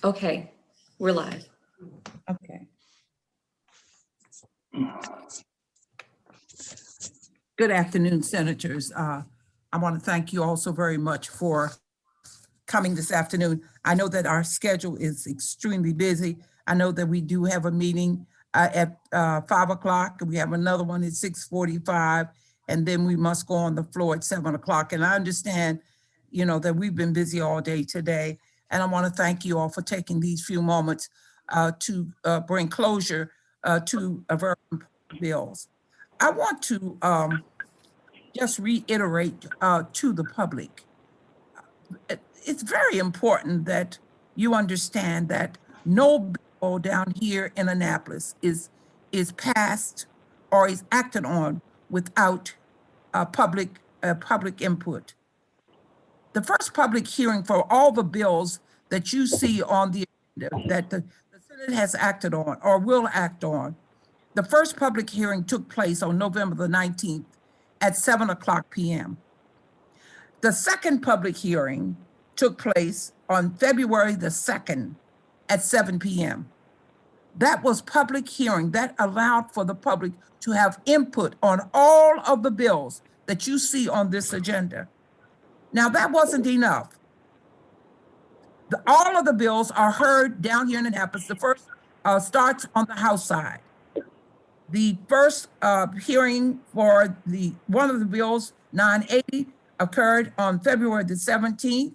Okay, we're live. Okay. Good afternoon, Senators. I want to thank you all so very much for coming this afternoon. I know that our schedule is extremely busy. I know that we do have a meeting at 5 o'clock. We have another one at 6:45, and then we must go on the floor at 7 o'clock. And I understand, you know, that we've been busy all day today. And I want to thank you all for taking these few moments to bring closure to a very important bills. I want to just reiterate to the public, it's very important that you understand that no bill down here in Annapolis is passed or is acted on without public input. The first public hearing for all the bills that you see on the agenda that the Senate has acted on or will act on, the first public hearing took place on November the 19th at 7 o'clock p.m. The second public hearing took place on February the 2nd at 7 p.m. That was public hearing that allowed for the public to have input on all of the bills that you see on this agenda. Now, that wasn't enough. All of the bills are heard down here in Annapolis. The first starts on the House side. The first hearing for one of the bills, 980, occurred on February the 17th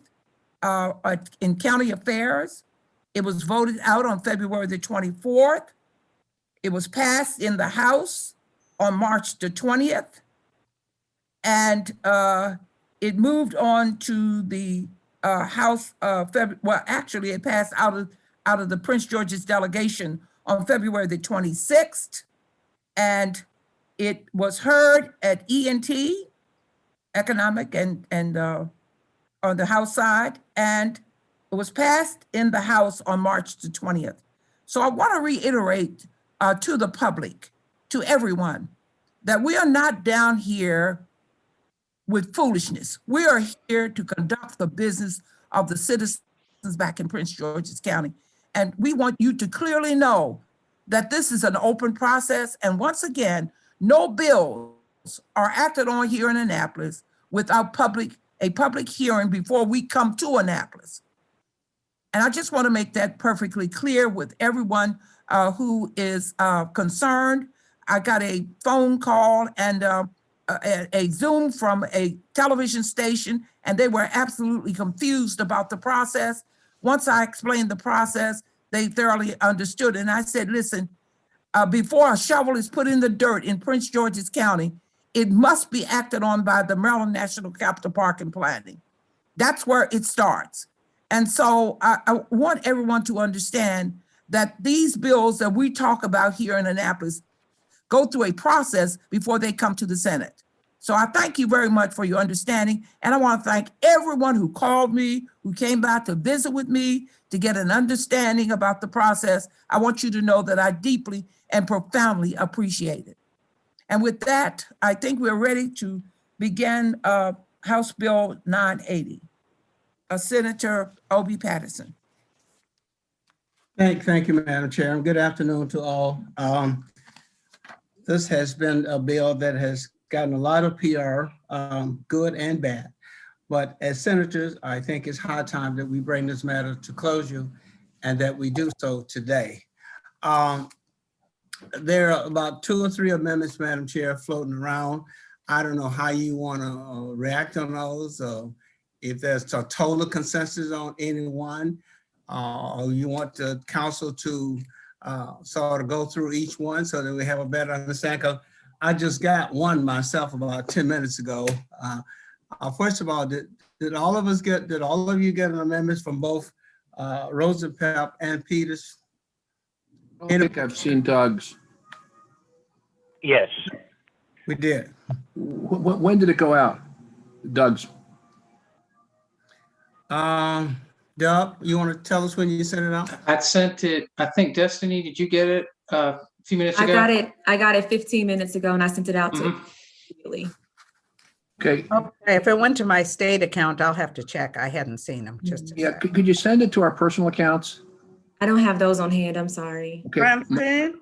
in County Affairs. It was voted out on February the 24th. It was passed in the House on March the 20th. And it moved on to the House, well, actually it passed out of the Prince George's delegation on February the 26th. And it was heard at ENT, Economic and on the House side, and it was passed in the House on March the 20th. So I want to reiterate to the public, to everyone, that we are not down here with foolishness. We are here to conduct the business of the citizens back in Prince George's County. And we want you to clearly know that this is an open process. And once again, no bills are acted on here in Annapolis without a public hearing before we come to Annapolis. And I just want to make that perfectly clear with everyone who is concerned. I got a phone call and a Zoom from a television station, and they were absolutely confused about the process. Once I explained the process, they thoroughly understood. And I said, listen, before a shovel is put in the dirt in Prince George's County, it must be acted on by the Maryland National Capital Park and Planning. That's where it starts. And so I want everyone to understand that these bills that we talk about here in Annapolis go through a process before they come to the Senate. So I thank you very much for your understanding. And I want to thank everyone who called me, who came by to visit with me, to get an understanding about the process. I want you to know that I deeply and profoundly appreciate it. And with that, I think we're ready to begin House Bill 980. Senator Obi Patterson. Thank you, Madam Chair, and good afternoon to all. This has been a bill that has gotten a lot of PR, good and bad. But as senators, I think it's high time that we bring this matter to closure and that we do so today. There are about 2 or 3 amendments, Madam Chair, floating around. I don't know how you want to react on those, if there's a total consensus on any one, or you want the council to sort of go through each one so that we have a better understanding. 'Cause I just got one myself about 10 minutes ago. First of all, did all of you get an amendment from both Rosenpep and Peters? I don't think I've seen Doug's. Yes. We did. When did it go out? Doug's. Doug, you want to tell us when you sent it out? I sent it, I think, Destiny, did you get it a few minutes ago? I got it 15 minutes ago and I sent it out to immediately. Okay. Okay, if it went to my state account, I'll have to check. I hadn't seen them. Just Yeah. Could you send it to our personal accounts? I don't have those on hand, I'm sorry. Okay, Francine,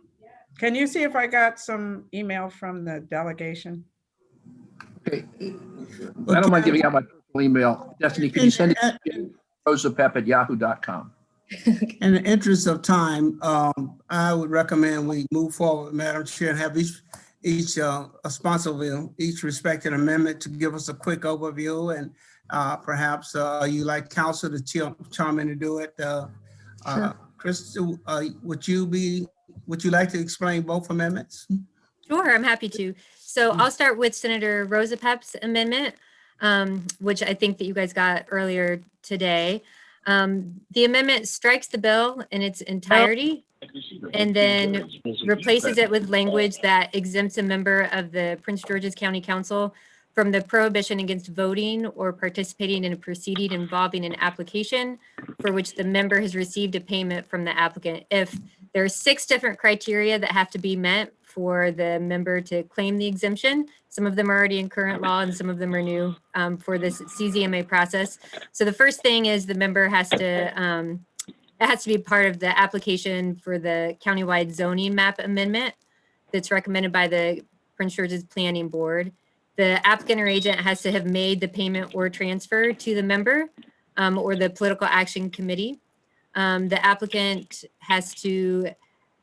can you see if I got some email from the delegation? okay. I don't mind giving out my personal email. Destiny, can you send it to rosapep@yahoo.com? In the interest of time, I would recommend we move forward, Madam Chair, and have each sponsor, each respected amendment to give us a quick overview, and perhaps you like counsel to chime in to do it. Crystal, would you like to explain both amendments? Sure, I'm happy to. So I'll start with Senator Rosa Pep's amendment, which I think that you guys got earlier today. The amendment strikes the bill in its entirety and then replaces it with language that exempts a member of the Prince George's County Council from the prohibition against voting or participating in a proceeding involving an application for which the member has received a payment from the applicant. If there are 6 different criteria that have to be met for the member to claim the exemption, some of them are already in current law and some of them are new for this CZMA process. So the first thing is the member has to, it has to be part of the application for the countywide zoning map amendment that's recommended by the Prince George's Planning Board. The applicant or agent has to have made the payment or transfer to the member or the political action committee. The applicant has to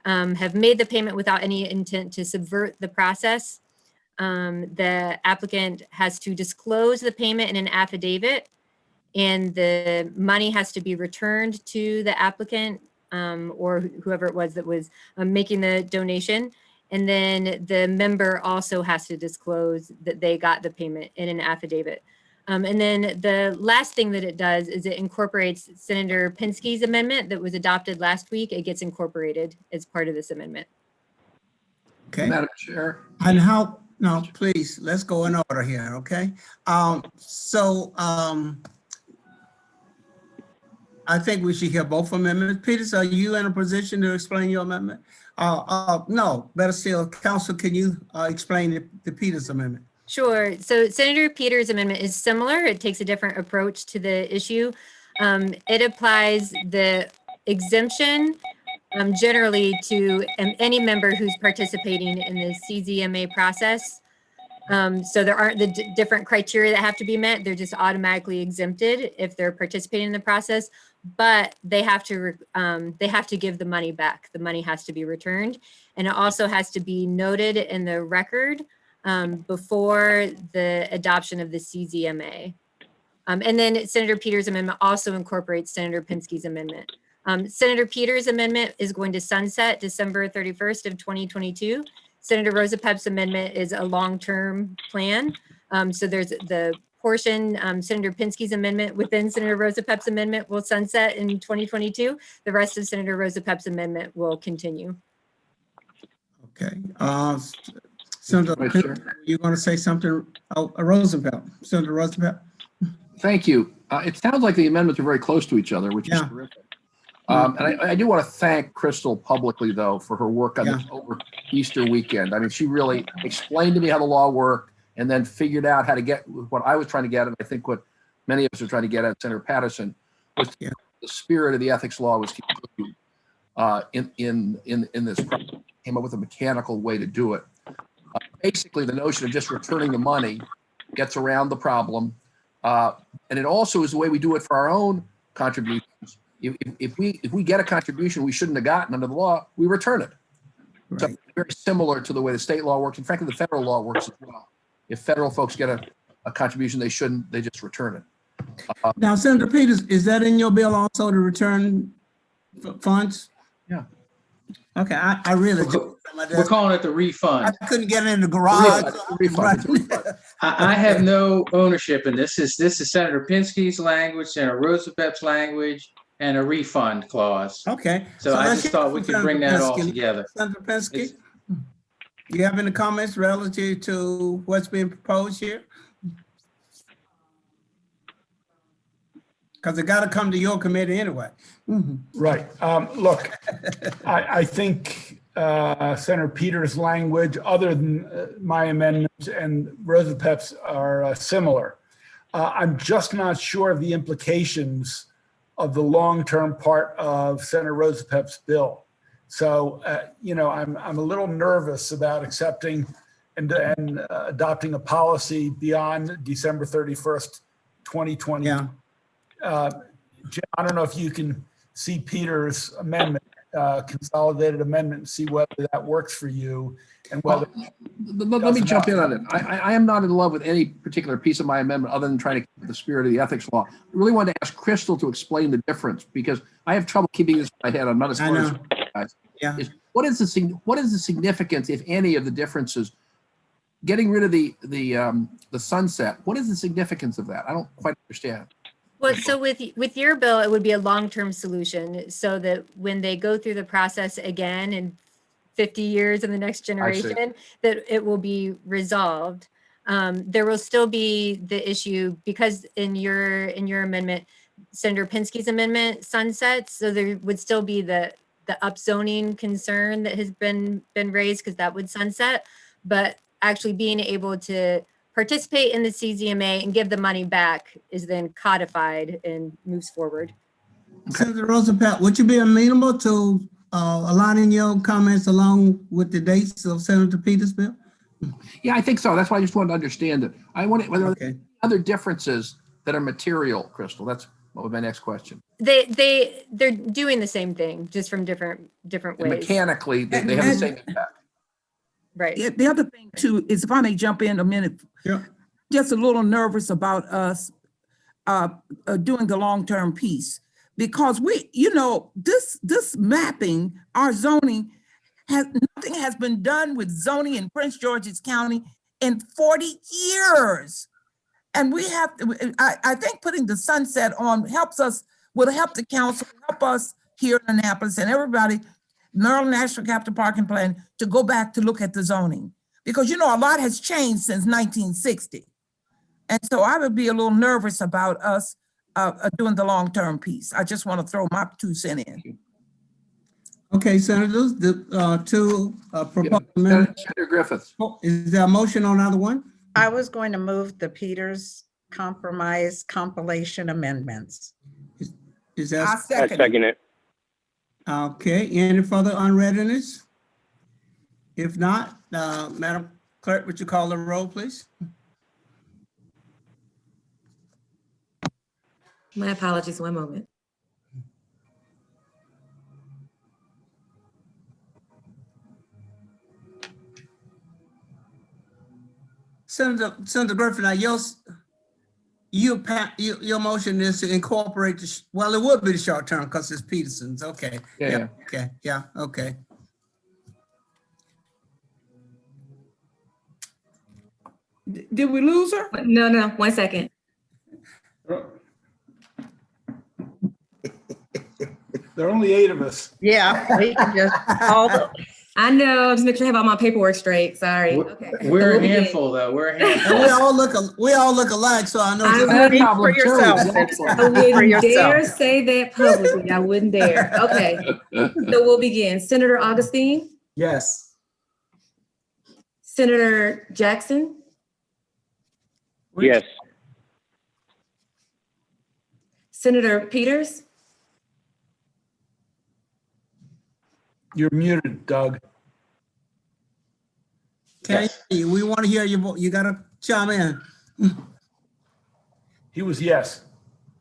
have made the payment without any intent to subvert the process. The applicant has to disclose the payment in an affidavit, and the money has to be returned to the applicant or whoever it was that was making the donation. And then the member also has to disclose that they got the payment in an affidavit. And then the last thing that it does is it incorporates Senator Pinsky's amendment that was adopted last week. It gets incorporated as part of this amendment. Okay. Madam Chair. And no, please, let's go in order here, okay? I think we should hear both amendments. Peters, are you in a position to explain your amendment? No, better still, Council, can you explain the Peters amendment? Sure. So Senator Peters' amendment is similar. It takes a different approach to the issue. It applies the exemption generally to any member who's participating in the CZMA process. So there aren't the different criteria that have to be met. They're just automatically exempted if they're participating in the process, but they have to give the money back. The money has to be returned, and it also has to be noted in the record before the adoption of the CZMA. And then Senator Peters' amendment also incorporates Senator Pinsky's amendment. Senator Peters' amendment is going to sunset December 31st of 2022. Senator Rosa Pep's amendment is a long-term plan. So there's the portion, Senator Pinsky's amendment within Senator Rosa Pep's amendment will sunset in 2022. The rest of Senator Rosa Pep's amendment will continue. Okay. Senator, you want to say something? Roosevelt, Senator Roosevelt. Thank you. It sounds like the amendments are very close to each other, which is terrific. And I do want to thank Crystal publicly, though, for her work on this over Easter weekend. I mean, she really explained to me how the law worked and then figured out how to get what I was trying to get, and I think what many of us are trying to get at, Senator Patterson, was the spirit of the ethics law was in this process. Came up with a mechanical way to do it. Basically, the notion of just returning the money gets around the problem. And it also is the way we do it for our own contributions. If we get a contribution we shouldn't have gotten under the law, we return it. Right. So very similar to the way the state law works. And frankly, the federal law works as well. If federal folks get a contribution they shouldn't, they just return it. Now, Senator Peters, is that in your bill also to return funds? Yeah. Okay, I really We're calling it the refund. I couldn't get in the garage. Refund. I have no ownership in this. This is Senator Pinsky's language, Senator Rosa Pep's language, and a refund clause. Okay. So I just thought we could bring that all together. Senator Pinsky, do you have any comments relative to what's being proposed here? Because it got to come to your committee anyway. Right. Look, I think Senator Peters' language, other than my amendments and Rosa Pep's, are similar. I'm just not sure of the implications of the long-term part of Senator Rosapep's bill. So, I'm a little nervous about accepting and adopting a policy beyond December 31st, 2020. Yeah. Jim, I don't know if you can see Peter's amendment, consolidated amendment, and see whether that works for you and whether. Let me jump in on it. I am not in love with any particular piece of my amendment other than trying to keep the spirit of the ethics law. I really wanted to ask Crystal to explain the difference because I have trouble keeping this in my head. I'm not as I smart as know. you guys. Yeah. What is the significance, if any, of the differences? Getting rid of the sunset. What is the significance of that? I don't quite understand. Well, so with your bill, it would be a long-term solution so that when they go through the process again in 50 years in the next generation, that it will be resolved. There will still be the issue because in your amendment, Senator Pinsky's amendment sunsets, so there would still be the upzoning concern that has been raised because that would sunset, but actually being able to participate in the CZMA and give the money back is then codified and moves forward. Senator Rosapep, would you be amenable to aligning your comments along with the dates of Senator Peters' bill? Yeah, I think so. That's why I just wanted to understand it. I wanted whether there Okay. are other differences that are material, Crystal. That's what was my next question. They're doing the same thing, just from different And ways. mechanically, they have the same impact. Right. Yeah, the other thing too is, if I may jump in a minute, Yeah. just a little nervous about us doing the long-term piece because this mapping, our zoning, nothing has been done with zoning in Prince George's County in 40 years. And we have to, I think putting the sunset on will help the council, help us here in Annapolis and everybody, Maryland National Capital Park and Plan, to go back to look at the zoning. Because a lot has changed since 1960. And so I would be a little nervous about us doing the long-term piece. I just want to throw my 2 cents in. Okay, Senators, the two proposed amendments. Senator Griffiths. Is there a motion on either one? I was going to move the Peters Compromise compilation amendments. Is I that, I second. second it. okay, any further unreadiness? If not, Madam Clerk, would you call the roll, please? My apologies, one moment. Senator Griffin, now your motion is to incorporate it would be the short term because it's Peterson's. Okay. Yeah. Okay. Yeah. Okay. Did we lose her? No, 1 second. There are only 8 of us. Yeah, we can just, I know, just make sure I have all my paperwork straight. Sorry. Okay. We're So a we'll begin. handful, though. We're a And handful. we all look alike, so I know. I it's- speak for yourself. I wouldn't For yourself. dare say that publicly. I wouldn't dare. Okay. So we'll begin. Senator Augustine, Yes. Senator Jackson, Yes. Senator Peters, You're muted, Doug. Okay, we want to hear your vote. You gotta chime in. He was yes.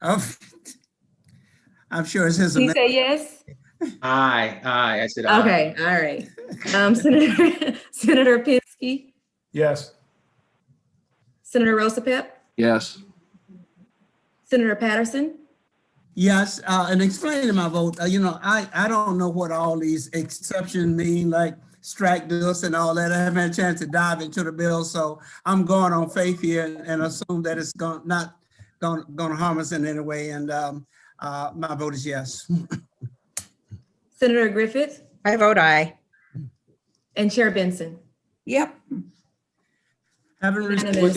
Oh, I'm sure it's his. did you say yes? Aye. I said aye. Okay, all right. Senator Pinsky, Yes. Senator Rosapep, Yes. Senator Patterson, Yes, and explaining my vote, I don't know what all these exceptions mean, like strike this and all that. I haven't had a chance to dive into the bill, so I'm going on faith here and assume that it's not going to harm us in any way, and my vote is yes. Senator Griffith, I vote aye. and Chair Benson. Yep. Haven't received Would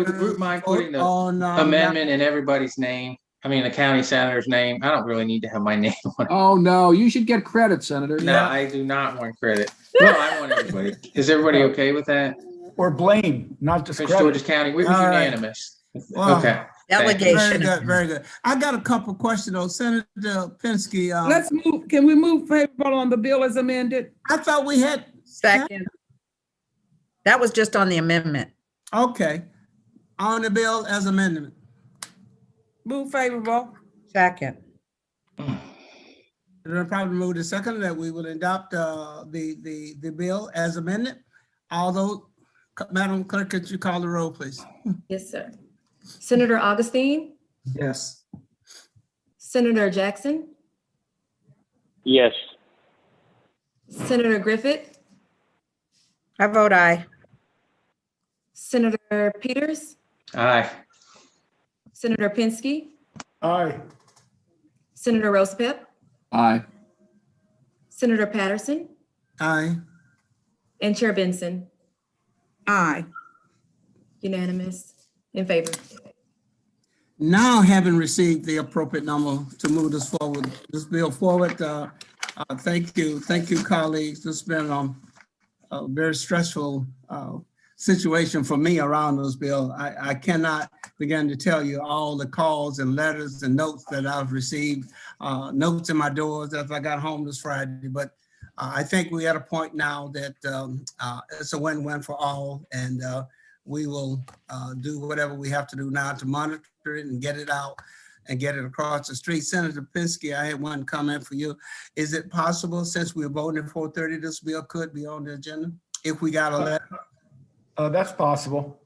the group mind putting the on, amendment in everybody's name? I mean, the county senator's name. I don't really need to have my name on it. Oh, no, you should get credit, Senator. No, I do not want credit. No, I want everybody. Is everybody okay with that? Or blame, not just Prince credit. George's County, we were All right. unanimous. Wow. Okay. Delegation. Very good, very good. I got a couple questions though. Senator Pinsky, Let's move, can we move favorable on the bill as amended? I thought we had, Second. That was just on the amendment. okay, on the bill as amendment. Move favorable. Second. Then probably move to second that we will adopt the bill as amended. Although, Madam Clerk, could you call the roll, please? Yes, sir. Senator Augustine, Yes. Senator Jackson, Yes. Senator Griffith, I vote aye. Senator Peters, Aye. Senator Pinsky, Aye. Senator Rosepep, Aye. Senator Patterson, Aye. and Chair Benson. Aye. Unanimous in favor. Now, having received the appropriate number to move this bill forward, thank you, colleagues. This has been a very stressful situation for me around this bill. I cannot begin to tell you all the calls and letters and notes that I've received, notes in my doors as I got home this Friday. But I think we're at a point now that it's a win-win for all, and we will do whatever we have to do now to monitor it and get it out and get it across the street. Senator Pinsky, I had one comment for you. Is it possible, since we're voting at 4:30, this bill could be on the agenda if we got a letter? That's possible.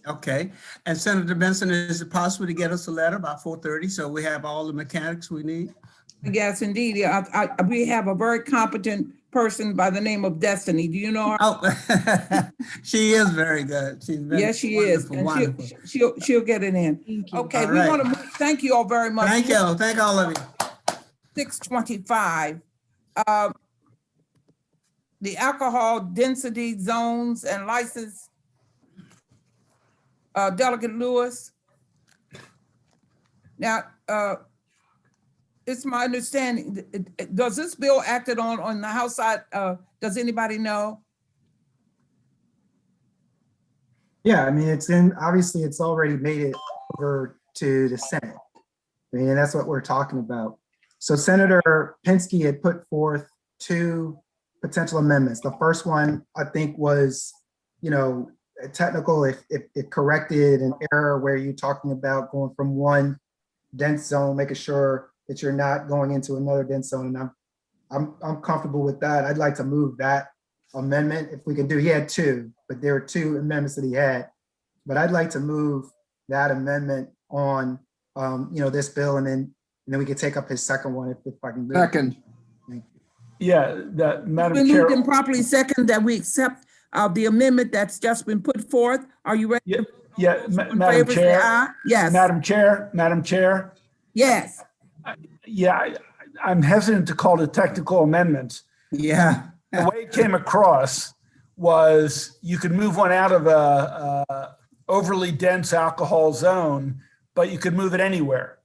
Okay. And Senator Benson, is it possible to get us a letter by 4:30 so we have all the mechanics we need? Yes, indeed. Yeah, we have a very competent person by the name of Destiny. Do you know her? Oh, she is very good. She's been Yes, she is. wonderful, And wonderful. she'll get it in. Thank you. Okay, All we right. want to thank you all very much. Thank you. Thank all of you. 6:25. The alcohol density zones and license. Delegate Lewis. Now, it's my understanding, does this bill acted on the House side? Does anybody know? Yeah, I mean, obviously it's already made it over to the Senate. I mean, and that's what we're talking about. So Senator Pinsky had put forth 2 potential amendments. The first one, I think, was, technical, if it corrected an error where you're talking about going from one dense zone, making sure that you're not going into another dense zone. And I'm comfortable with that. I'd like to move that amendment if we can do. He had 2, but there were 2 amendments that he had. But I'd like to move that amendment on, this bill, and then we can take up his second one if I can. Second. Yeah, that Madam Been Chair. moved and properly second that we accept the amendment that's just been put forth. Are you ready? Yeah, to yeah, vote in Madam favor, say Chair. aye? Yes. Madam Chair. Yes. Yeah, I'm hesitant to call it technical amendments. Yeah. The way it came across was you could move one out of a overly dense alcohol zone, but you could move it anywhere.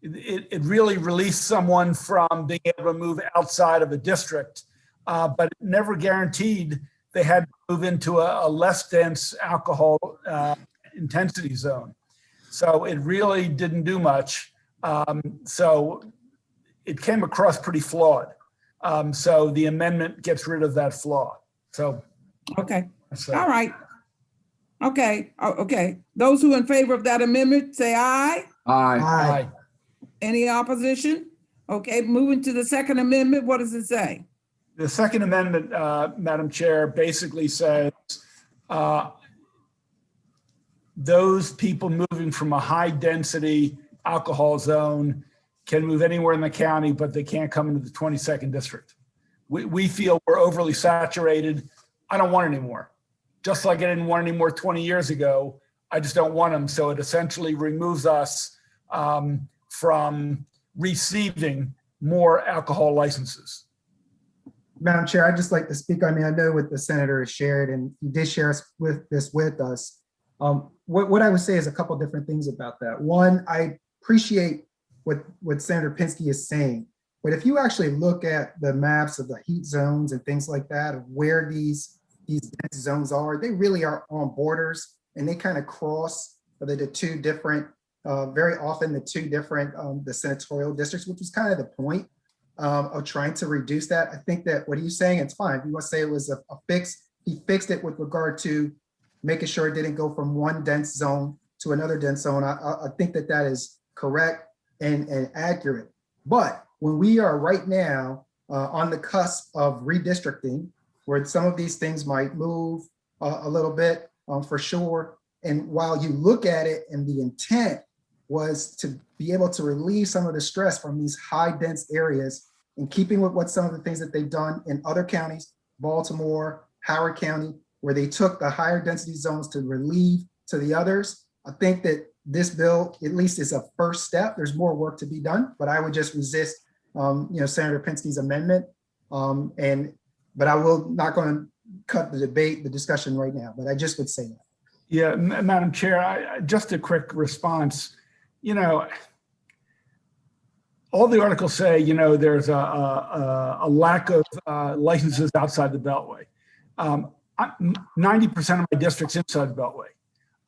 It really released someone from being able to move outside of a district, but it never guaranteed they had to move into a less dense alcohol intensity zone. So it really didn't do much. So it came across pretty flawed. So the amendment gets rid of that flaw. So. Okay. So. All right. Okay. Okay. Those who in favor of that amendment, say aye. Aye. Aye. Any opposition? Okay, moving to the second amendment, what does it say? The second amendment, Madam Chair, basically says those people moving from a high density alcohol zone can move anywhere in the county, but they can't come into the 22nd district. We feel we're overly saturated. I don't want any more. Just like I didn't want any more 20 years ago, I just don't want them. So it essentially removes us from receiving more alcohol licenses. Madam Chair, I'd just like to speak. I mean, I know what the senator has shared, and he did share this with us. What I would say is a couple different things about that. One, I appreciate what Senator Pinsky is saying, but if you actually look at the maps of the heat zones and things like that, of where these dense zones are, they really are on borders, and they kind of cross the 2 different very often the two different, the senatorial districts, which was kind of the point of trying to reduce that. I think that what he's saying, it's fine. If you want to say it was a fix, he fixed it with regard to making sure it didn't go from one dense zone to another dense zone. I think that that is correct and accurate. But when we are right now on the cusp of redistricting, where some of these things might move a little bit for sure. And while you look at it and the intent was to be able to relieve some of the stress from these high dense areas, in keeping with what some of the things that they've done in other counties, Baltimore, Howard County, where they took the higher density zones to relieve to the others. I think that this bill, at least, is a first step. There's more work to be done, but I would just resist, Senator Pinsky's amendment. But I will not going to cut the debate, the discussion right now, but I just would say that. Yeah, Madam Chair, just a quick response. All the articles say, there's a lack of licenses outside the Beltway. 90% of my district's inside the Beltway.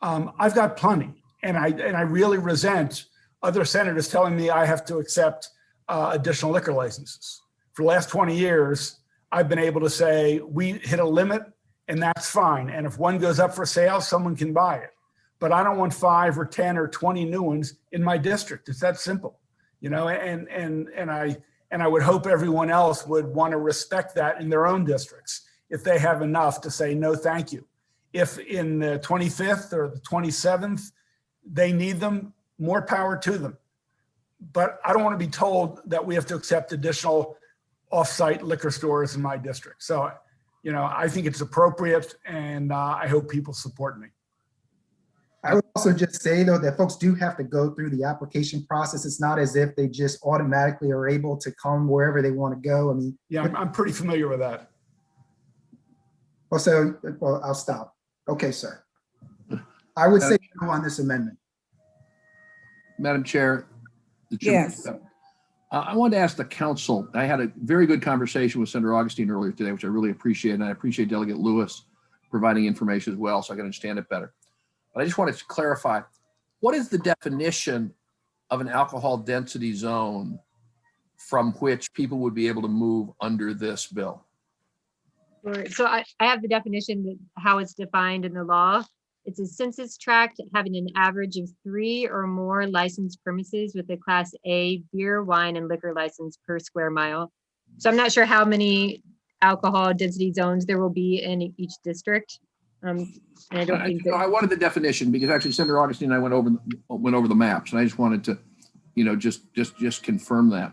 I've got plenty, and I really resent other senators telling me I have to accept additional liquor licenses. For the last 20 years, I've been able to say we hit a limit, and that's fine. And if one goes up for sale, someone can buy it. But I don't want 5 or 10 or 20 new ones in my district. It's that simple, and I would hope everyone else would want to respect that in their own districts if they have enough to say no, thank you. If in the 25th or the 27th they need them, more power to them. But I don't want to be told that we have to accept additional off-site liquor stores in my district. So, I think it's appropriate, and I hope people support me. I would also just say, though, that folks do have to go through the application process. It's not as if they just automatically are able to come wherever they want to go. I mean, yeah, I'm pretty familiar with that. Well, I'll stop. Okay, sir. I would say no on this amendment. Madam Chair. Yes. I wanted to ask the council, I had a very good conversation with Senator Augustine earlier today, which I really appreciate, and I appreciate Delegate Lewis providing information as well so I can understand it better. But I just wanted to clarify, what is the definition of an alcohol density zone from which people would be able to move under this bill? Sure. So I have the definition, how it's defined in the law. It's a census tract having an average of 3 or more licensed premises with a Class A beer, wine, and liquor license per square mile. So I'm not sure how many alcohol density zones there will be in each district. And I don't think that I wanted the definition because actually Senator Augustine and I went over the maps, and I just wanted to, just confirm that.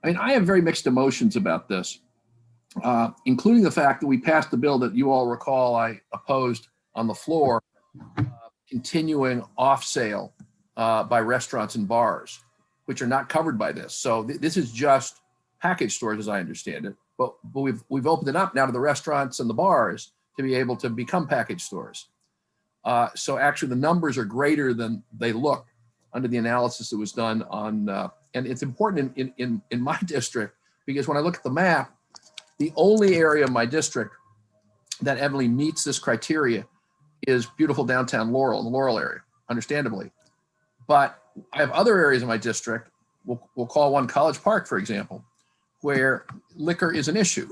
I mean, I have very mixed emotions about this, including the fact that we passed the bill that you all recall I opposed on the floor, continuing off sale by restaurants and bars, which are not covered by this. So this is just package stores, as I understand it. But we've opened it up now to the restaurants and the bars to be able to become package stores. So actually, the numbers are greater than they look under the analysis that was done on. And it's important in my district because when I look at the map, the only area of my district that evidently meets this criteria is beautiful downtown Laurel, in the Laurel area, understandably. But I have other areas in my district, we'll call one College Park, for example, where liquor is an issue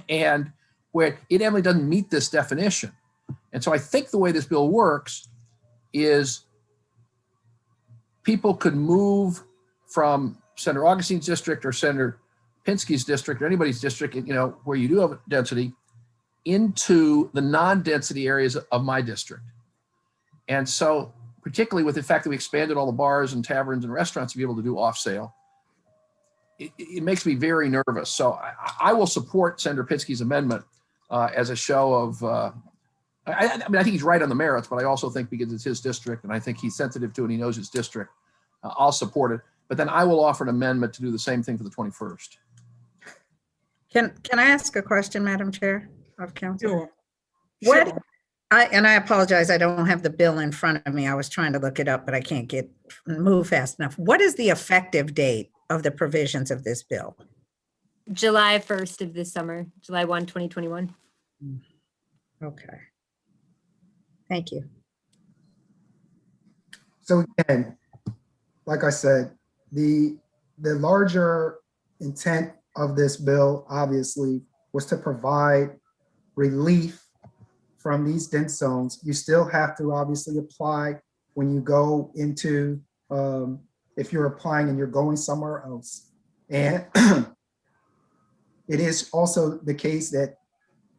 and where it evidently doesn't meet this definition. And so I think the way this bill works is people could move from Senator Augustine's district or Senator Pinsky's district or anybody's district, where you do have density, into the non-density areas of my district. And so particularly with the fact that we expanded all the bars and taverns and restaurants to be able to do off sale, it makes me very nervous. So I will support Senator Pinsky's amendment as a show of, I think he's right on the merits, but I also think because it's his district and I think he's sensitive to it and he knows his district, I'll support it. But then I will offer an amendment to do the same thing for the 21st. Can I ask a question, Madam Chair of Council? Sure. I apologize, I don't have the bill in front of me. I was trying to look it up, but I can't move fast enough. What is the effective date of the provisions of this bill? July 1st of this summer, July 1, 2021. Okay. Thank you. So again, like I said, the larger intent of this bill obviously was to provide relief from these dense zones. You still have to obviously apply when you go into, if you're applying and you're going somewhere else. And it is also the case that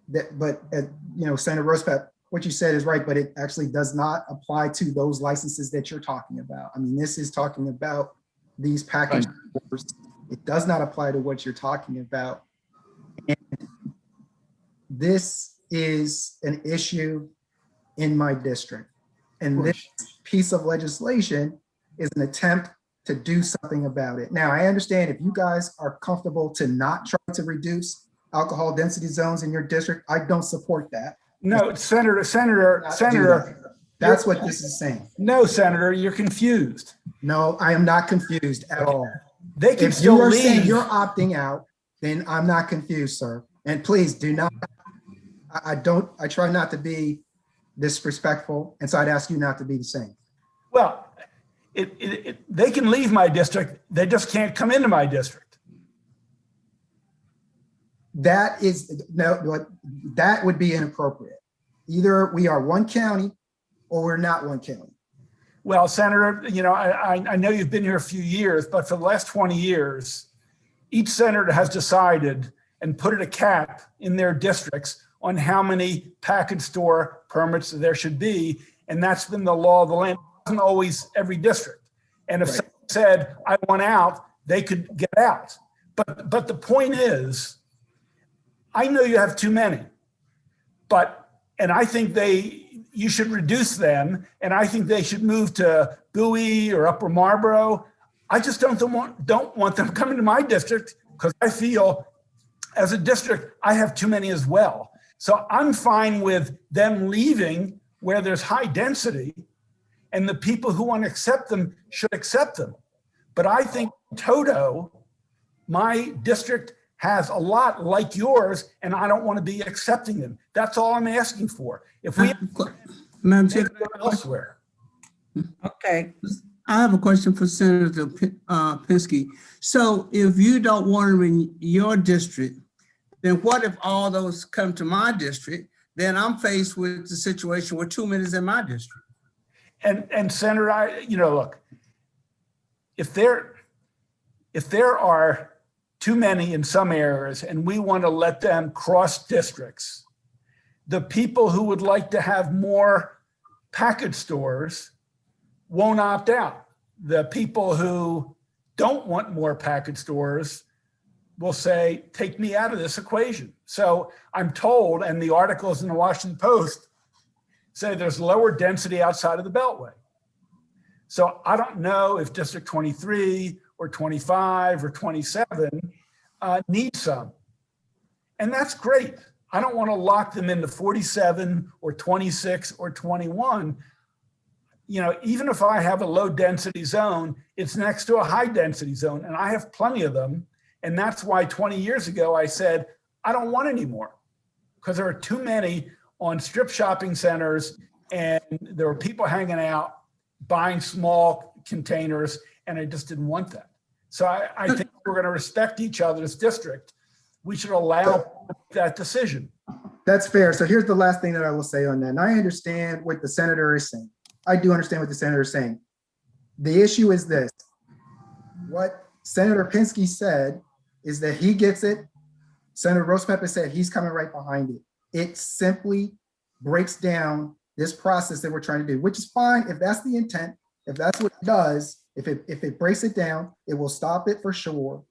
Senator Rosepap, what you said is right, but it actually does not apply to those licenses that you're talking about. I mean, this is talking about these package stores. It does not apply to what you're talking about. And this is an issue in my district. And this piece of legislation is an attempt to do something about it. Now, I understand if you guys are comfortable to not try to reduce alcohol density zones in your district, I don't support that. No, Senator, That's what this is saying. no, Senator, you're confused. No, I am not confused at all. They can If still you are saying leave. you're opting out, then I'm not confused, sir. And please do not, I try not to be disrespectful. And so I'd ask you not to be the same. Well, they can leave my district. They just can't come into my district. That would be inappropriate. Either we are one county or we're not one county. Well, Senator, I know you've been here a few years, but for the last 20 years, each senator has decided and put a cap in their districts on how many package store permits there should be. And that's been the law of the land. It wasn't always every district. And if someone said, I want out, they could get out. But the point is, I know you have too many, and I think you should reduce them. And I think they should move to Bowie or Upper Marlboro. I just don't want them coming to my district because I feel as a district, I have too many as well. So I'm fine with them leaving where there's high density and the people who want to accept them should accept them. But I think Toto, my district has a lot like yours, and I don't want to be accepting them. That's all I'm asking for. If we Madam Chair, elsewhere. Okay. I have a question for Senator Pinsky. So if you don't want them in your district, then what if all those come to my district? Then I'm faced with the situation where too many is in my district. And Senator, look, if there are too many in some areas and we want to let them cross districts, the people who would like to have more package stores won't opt out. The people who don't want more package stores will say, take me out of this equation. So I'm told, and the articles in the Washington Post say there's lower density outside of the Beltway. So I don't know if District 23 or 25 or 27 need some. And that's great. I don't want to lock them into 47 or 26 or 21. Even if I have a low density zone, it's next to a high density zone, and I have plenty of them. And that's why 20 years ago, I said, I don't want any more because there are too many on strip shopping centers and there were people hanging out, buying small containers, and I just didn't want that. So I think we're going to respect each other's district. We should allow that decision. That's fair. So here's the last thing that I will say on that. And I understand what the senator is saying. I do understand what the senator is saying. The issue is this. What Senator Pinsky said is that he gets it. Senator Rosepap said he's coming right behind it. It simply breaks down this process that we're trying to do, which is fine if that's the intent, if that's what it does, if it breaks it down, it will stop it for sure.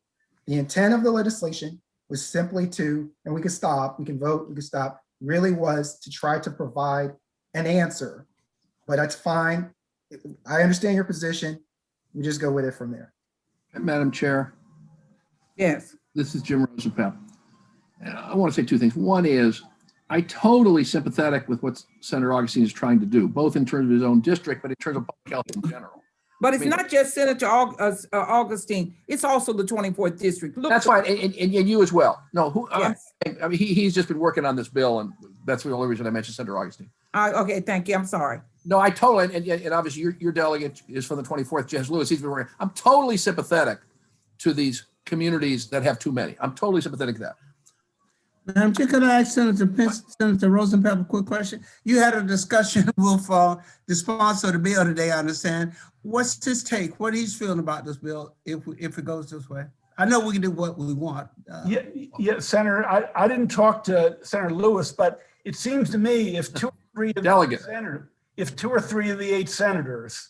The intent of the legislation was simply to, and we can stop, we can vote, we can stop, really was to try to provide an answer, but that's fine. I understand your position. We just go with it from there. Madam Chair, Yes. this is Jim Rosepap. I want to say two things. One is I totally sympathetic with what Senator Augustine is trying to do, both in terms of his own district, but in terms of public health in general. But it's not just Senator Augustine, it's also the 24th district. Look, That's fine, and you as well. No, Yes. I mean, he's just been working on this bill, and that's the only reason I mentioned Senator Augustine. Okay, thank you. I'm sorry. No, I totally, and obviously your delegate is from the 24th, Jess Lewis. He's been working. I'm totally sympathetic to these communities that have too many. I'm totally sympathetic to that. Madam Chair, could I ask Senator Rosenpep a quick question? You had a discussion with the sponsor of the bill today, I understand. What's his take? What he's feeling about this bill if it goes this way? I know we can do what we want. Yeah, Senator, I didn't talk to Senator Lewis, but it seems to me if two or three of the 8 senators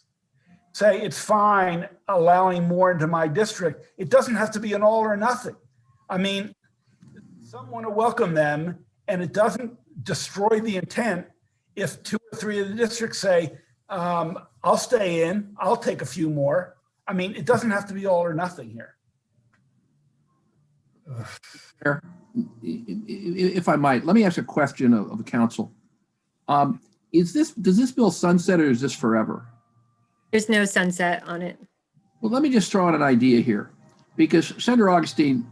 say it's fine allowing more into my district, it doesn't have to be an all or nothing. I mean, some want to welcome them, and it doesn't destroy the intent if 2 or 3 of the districts say, I'll stay in, I'll take a few more. I mean, it doesn't have to be all or nothing here. If I might, let me ask a question of the council. Does this bill sunset or is this forever? There's no sunset on it. Well, let me just throw out an idea here, because Senator Augustine,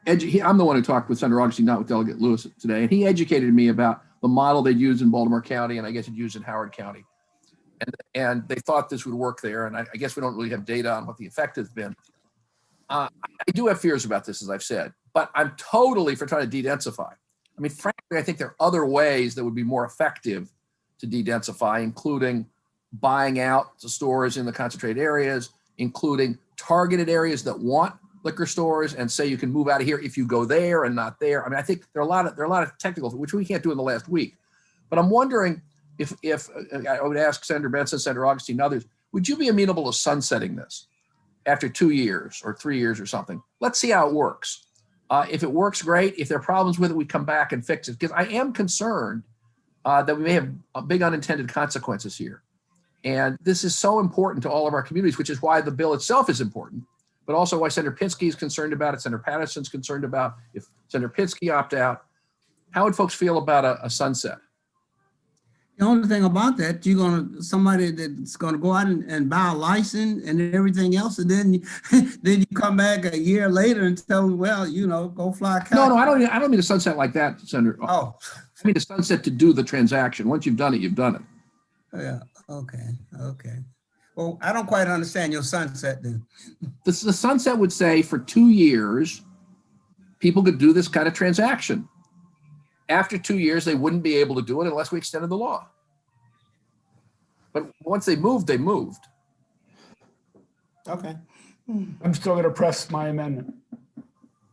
I'm the one who talked with Senator Augustine, not with Delegate Lewis today, and he educated me about the model they'd used in Baltimore County, and I guess it used in Howard County. And they thought this would work there, and I guess we don't really have data on what the effect has been. I do have fears about this, as I've said, but I'm totally for trying to de-densify. I mean, frankly, I think there are other ways that would be more effective to de-densify, including buying out the stores in the concentrated areas, including targeted areas that want liquor stores and say you can move out of here if you go there and not there. I mean, I think there are a lot of technicals, which we can't do in the last week. But I'm wondering if I would ask Senator Benson, Senator Augustine, and others, would you be amenable to sunsetting this after 2 years or 3 years or something? Let's see how it works. If it works, great. If there are problems with it, we come back and fix it. Because I am concerned that we may have big unintended consequences here. And this is so important to all of our communities, which is why the bill itself is important, but also why Senator Pinsky is concerned about it. Senator Patterson's concerned about if Senator Pinsky opt out. How would folks feel about a sunset? The only thing about that, somebody that's gonna go out and buy a license and everything else, and then you come back a year later and tell them, well, go fly a kite. No, I don't mean a sunset like that, Senator. Oh, I mean a sunset to do the transaction. Once you've done it, you've done it. yeah. Okay. Well, I don't quite understand your sunset then. The sunset would say for 2 years, people could do this kind of transaction. After 2 years, they wouldn't be able to do it unless we extended the law. But once they moved, they moved. Okay. I'm still going to press my amendment.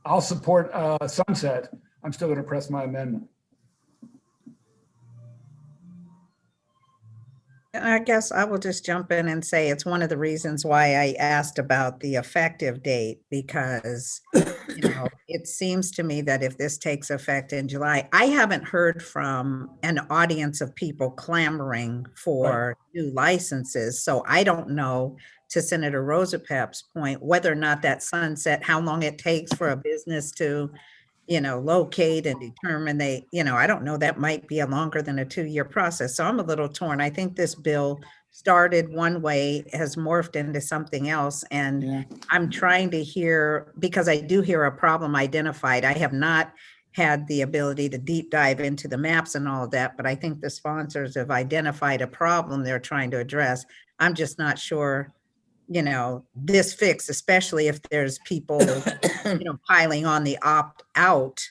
I'll support sunset. I'm still going to press my amendment. I guess I will just jump in and say it's one of the reasons why I asked about the effective date, because it seems to me that if this takes effect in July, I haven't heard from an audience of people clamoring for new licenses. So I don't know, to Senator Rosapep's point, whether or not that sunset, how long it takes for a business to locate and determine I don't know, that might be a longer than a 2-year process. So I'm a little torn. I think this bill started one way, has morphed into something else. And I'm trying to hear, because I do hear a problem identified. I have not had the ability to deep dive into the maps and all of that, but I think the sponsors have identified a problem they're trying to address. I'm just not sure this fix, especially if there's people, piling on the opt out,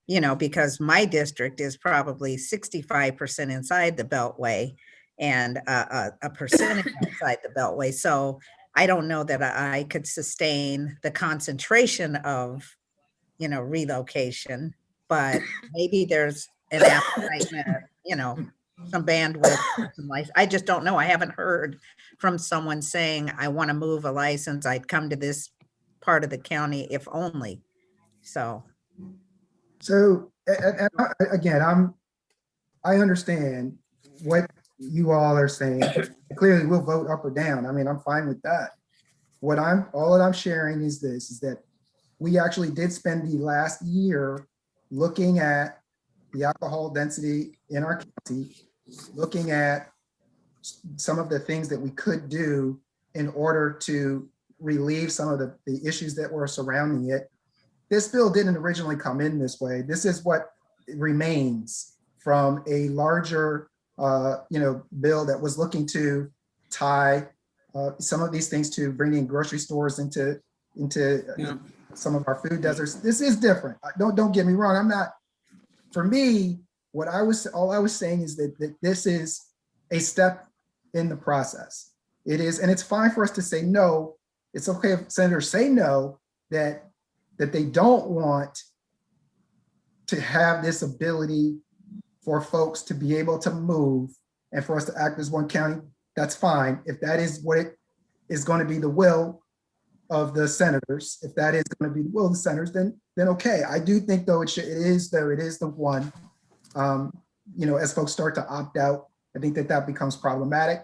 because my district is probably 65% inside the Beltway and a percentage outside the Beltway. So I don't know that I could sustain the concentration of, relocation, but maybe there's an appetite, some bandwidth, I just don't know. I haven't heard from someone saying, I want to move a license. I'd come to this part of the county if only. So and again, I understand what you all are saying. Clearly we'll vote up or down. I mean, I'm fine with that. All that I'm sharing is that we actually did spend the last year looking at the alcohol density in our county, looking at some of the things that we could do in order to relieve some of the issues that were surrounding it. This bill didn't originally come in this way. This is what remains from a larger, bill that was looking to tie some of these things to bringing grocery stores into Yeah. some of our food deserts. This is different. Don't get me wrong. I'm not, for me, all I was saying is that this is a step in the process. It is, and it's fine for us to say no. It's okay if senators say no, that they don't want to have this ability for folks to be able to move and for us to act as one county. That's fine. If that is what it is going to be the will of the senators, if that is going to be the will of the senators, then okay. I do think though it is the one. As folks start to opt out, I think that becomes problematic.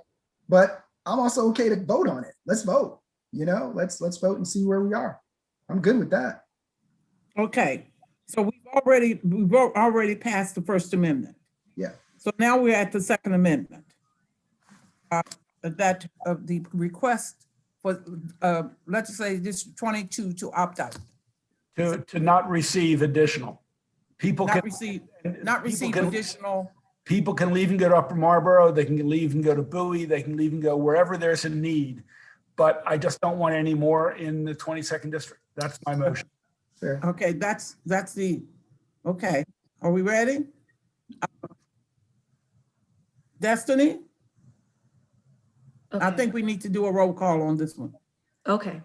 But I'm also okay to vote on it. Let's vote. Let's vote and see where we are. I'm good with that. Okay, so we've already passed the First Amendment. Yeah. So now we're at the Second Amendment. The request for legislative District 22 to opt out. To not receive additional. People Not can receive people can- additional. People can leave and go to Upper Marlboro, they can leave and go to Bowie, they can leave and go wherever there's a need. But I just don't want any more in the 22nd district. That's my motion. Fair. Okay, okay. Are we ready? Destiny? I Okay. think we need to do a roll call on this one. Okay.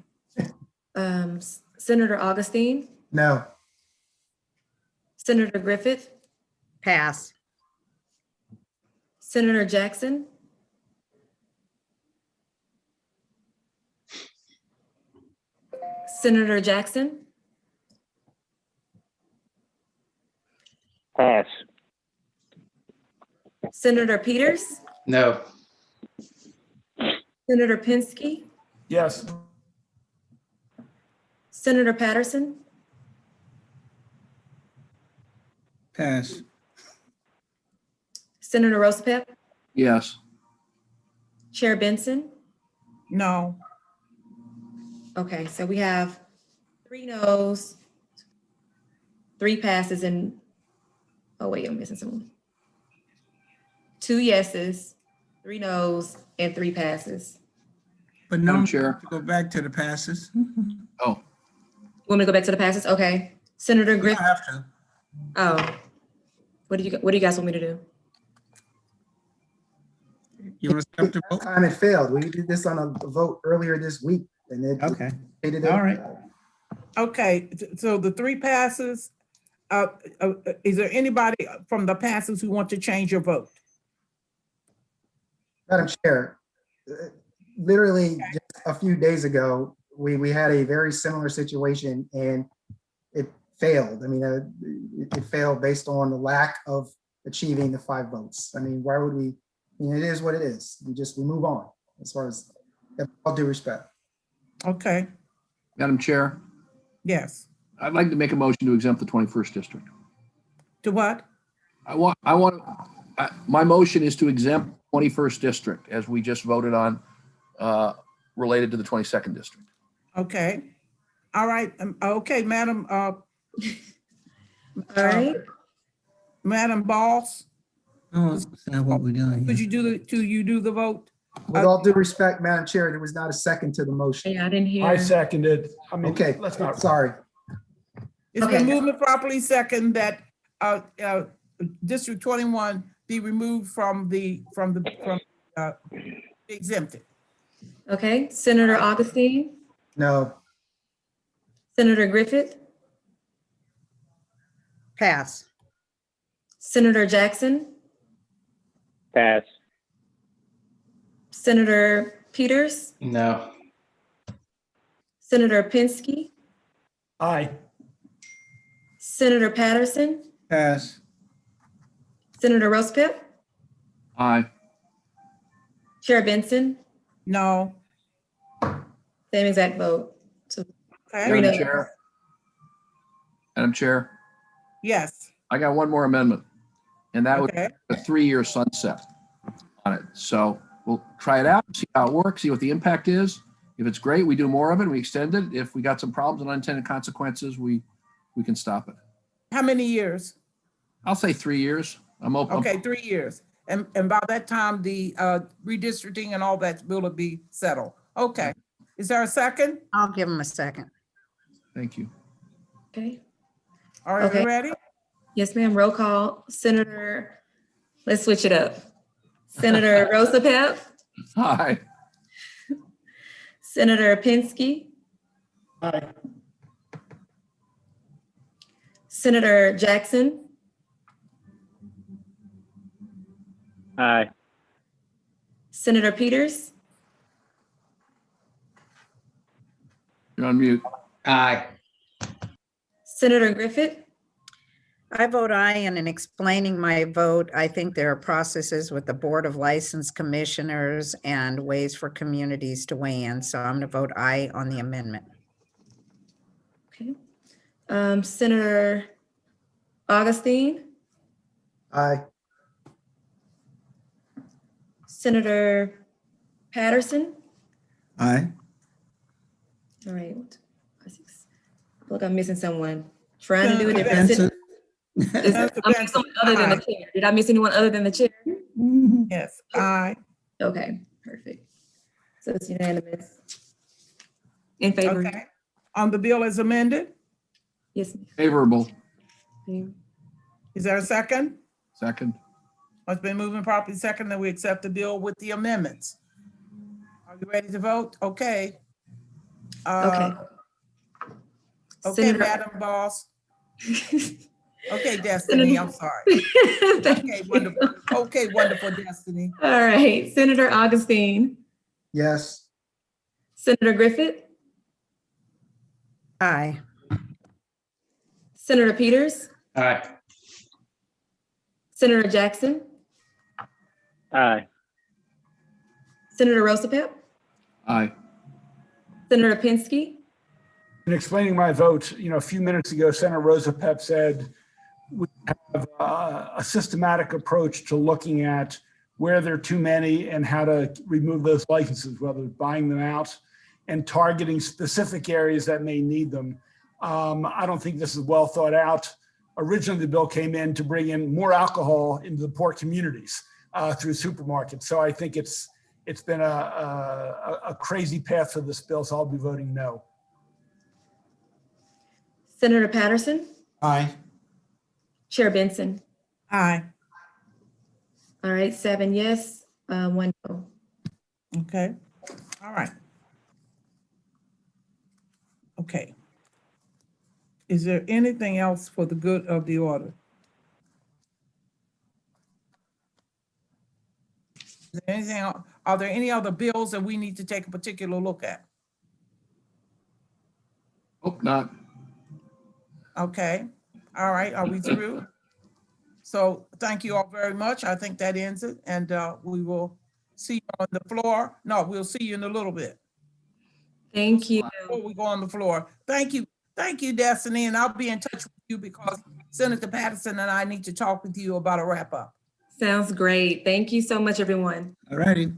Senator Augustine, No. Senator Griffith, Pass. Senator Jackson, Senator Jackson, Pass. Senator Peters, No. Senator Pinsky, Yes, Senator Patterson, Pass. Senator Rosapep, Yes. Chair Benson. No. Okay, so we have 3 noes, 3 passes, and, oh wait, I'm missing someone. 2 yeses, 3 noes, and 3 passes. But no, Madam Chair. to go back to the passes. Oh, Want me to go back to the passes? Okay. Senator You don't Griffith, have to. oh. What do you guys want me to do? You want to stop the vote? Time it failed. We did this on a vote earlier this week and it. Okay. it- All right. Okay, so the 3 passes, is there anybody from the passes who want to change your vote? Madam Chair, literally just a few days ago, we had a very similar situation and it failed. I mean, it failed based on the lack of achieving the 5 votes. I mean, why would we, it is what it is. We move on as far as, all due respect. Okay, Madam Chair, yes. I'd like to make a motion to exempt the 21st district. To what? My motion is to exempt 21st district as we just voted on, related to the 22nd district. Okay. All right, okay, Madam, All right, Madam Boss, No, that's not what we're doing could here. you do the vote? With all due respect, Madam Chair, there was not a second to the motion. yeah, I didn't hear. I seconded. I mean, Okay, let's not. sorry. It's been Okay. moved and properly second that District 21 be removed from exempted. Okay, Senator Augustine, No. Senator Griffith, Pass. Senator Jackson, Pass. Senator Peters, No. Senator Pinsky, Aye. Senator Patterson, Pass. Senator Rosapep, Aye. Chair Benson, No. same exact vote. So Okay. Three Madam noes. Chair. Madam Chair, Yes. I got one more amendment, and that would Okay. be a 3-year sunset on it. So we'll try it out, see how it works, see what the impact is. If it's great, we do more of it, we extend it. If we got some problems and unintended consequences, we can stop it. How many years? I'll say 3 years. I'm open. Okay, 3 years. And by that time, the redistricting and all that will be settled. Okay. Is there a second? I'll give him a second. Thank you. Okay. All right, we Okay. ready? Yes, ma'am. Roll call. Senator, let's switch it up. Senator Rosa Pep, Aye. Senator Pinsky, Aye. Senator Jackson, Aye. Senator Peters, You're on mute. Aye. Senator Griffith, I vote aye, and in explaining my vote, I think there are processes with the Board of License Commissioners and ways for communities to weigh in, so I'm going to vote aye on the amendment. okay. Senator Augustine, Aye. Senator Patterson. Aye. All right. Look, I'm missing someone. Trying to do it. different. Benson. I'm missing someone other than the chair. Did I miss anyone other than the chair? Yes, aye. Okay, perfect. So it's unanimous. In favor? Okay. On the bill as amended, Yes. Favorable. ma'am. is there a second? Second. It's been moving properly second that we accept the bill with the amendments. Are you ready to vote? Okay. Okay. Okay, Senator- Madam Boss. Okay, Destiny, I'm sorry. Thank Okay, you. wonderful. Okay, wonderful, Destiny. All right, Senator Augustine, Yes. Senator Griffith, Aye. Senator Peters, Aye. Senator Jackson, Aye. Senator Rosapep, Aye. Senator Pinsky, In explaining my vote, a few minutes ago, Senator Rosa Pep said we have a systematic approach to looking at where there are too many and how to remove those licenses, whether it's buying them out and targeting specific areas that may need them. I don't think this is well thought out. Originally, the bill came in to bring in more alcohol into the poor communities through supermarkets. So I think it's been a crazy path for this bill, so I'll be voting no. Senator Patterson, Aye. Chair Benson. Aye. All right, 7 yes, 1 no. Okay, all right. Okay. Is there anything else for the good of the order? Is there anything, are there any other bills that we need to take a particular look at? Hope not. Okay, all right, are we through? So thank you all very much. I think that ends it, and we will see you on the floor. No, we'll see you in a little bit. Thank you. Before we go on the floor. Thank you, Destiny, and I'll be in touch with you because Senator Patterson and I need to talk with you about a wrap up. Sounds great. Thank you so much, everyone. All righty.